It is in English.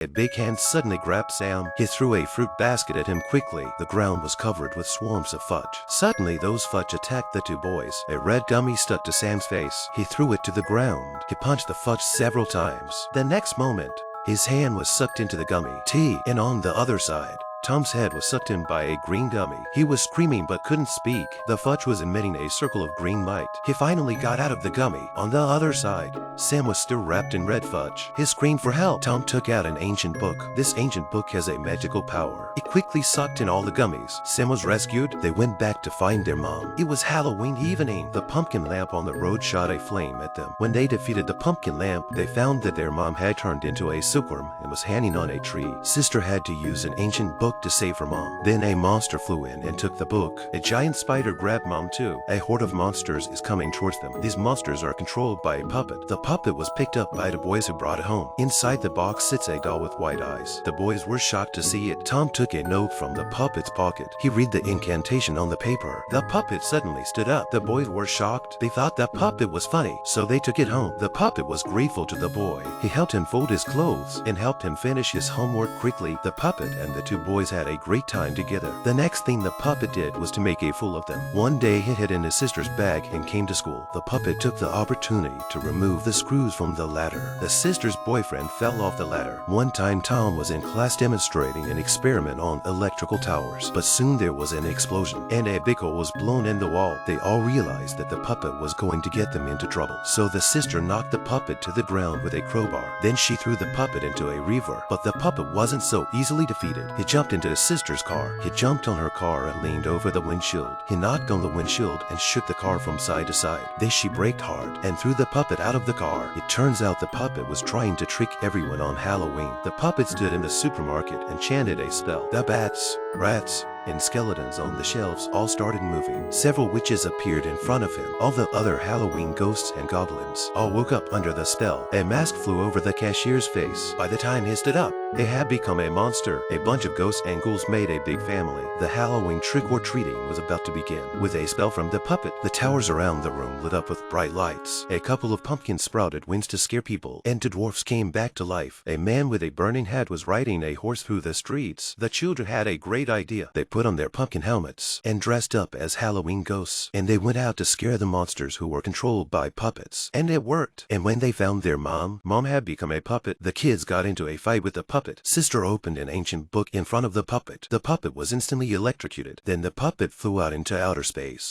A big hand suddenly grabbed Sam. He threw a fruit basket at him quickly. The ground was covered with swarms of fudge. Suddenly, those fudge attacked the two boys. A red gummy stuck to Sam's face. He threw it to the ground. He punched the fudge several times. The next moment, his hand was sucked into the gummy. And on the other side, Tom's head was sucked in by a green gummy. He was screaming but couldn't speak. The fudge was emitting a circle of green light. He finally got out of the gummy. On the other side, Sam was still wrapped in red fudge. He screamed for help. Tom took out an ancient book. This ancient book has a magical power. It quickly sucked in all the gummies. Sam was rescued. They went back to find their mom. It was Halloween evening. The pumpkin lamp on the road shot a flame at them. When they defeated the pumpkin lamp, they found that their mom had turned into a silkworm and was hanging on a tree. Sister had to use an ancient book to save her mom. Then a monster flew in and took the book. A giant spider grabbed Mom too. A horde of monsters is coming towards them. These monsters are controlled by a puppet. The puppet was picked up by the boys who brought it home. Inside the box sits a doll with white eyes. The boys were shocked to see it. Tom took a note from the puppet's pocket. He read the incantation on the paper. The puppet suddenly stood up. The boys were shocked. They thought the puppet was funny, so they took it home. The puppet was grateful to the boy. He helped him fold his clothes and helped him finish his homework quickly. The puppet and the two boys had a great time together. The next thing the puppet did was to make a fool of them. One day he hid in his sister's bag and came to school. The puppet took the opportunity to remove the screws from the ladder. The sister's boyfriend fell off the ladder. One time Tom was in class demonstrating an experiment on electrical towers, but soon there was an explosion and a big hole was blown in the wall. They all realized that the puppet was going to get them into trouble. So the sister knocked the puppet to the ground with a crowbar. Then she threw the puppet into a river. But the puppet wasn't so easily defeated. He jumped into his sister's car. He jumped on her car and leaned over the windshield. He knocked on the windshield and shook the car from side to side. Then she braked hard and threw the puppet out of the car. It turns out the puppet was trying to trick everyone on Halloween. The puppet stood in the supermarket and chanted a spell. The bats, rats, and skeletons on the shelves all started moving. Several witches appeared in front of him. All the other Halloween ghosts and goblins all woke up under the spell. A mask flew over the cashier's face. By the time he stood up, he had become a monster. A bunch of ghosts and ghouls made a big family. The Halloween trick-or-treating was about to begin. With a spell from the puppet, the towers around the room lit up with bright lights. A couple of pumpkins sprouted wings to scare people, and the dwarfs came back to life. A man with a burning head was riding a horse through the streets. The children had a great idea. They put on their pumpkin helmets and dressed up as Halloween ghosts, and they went out to scare the monsters who were controlled by puppets. And it worked. And when they found their mom had become a puppet. The kids got into a fight with the puppet. Sister opened an ancient book in front of the puppet. The puppet was instantly electrocuted. Then the puppet flew out into outer space.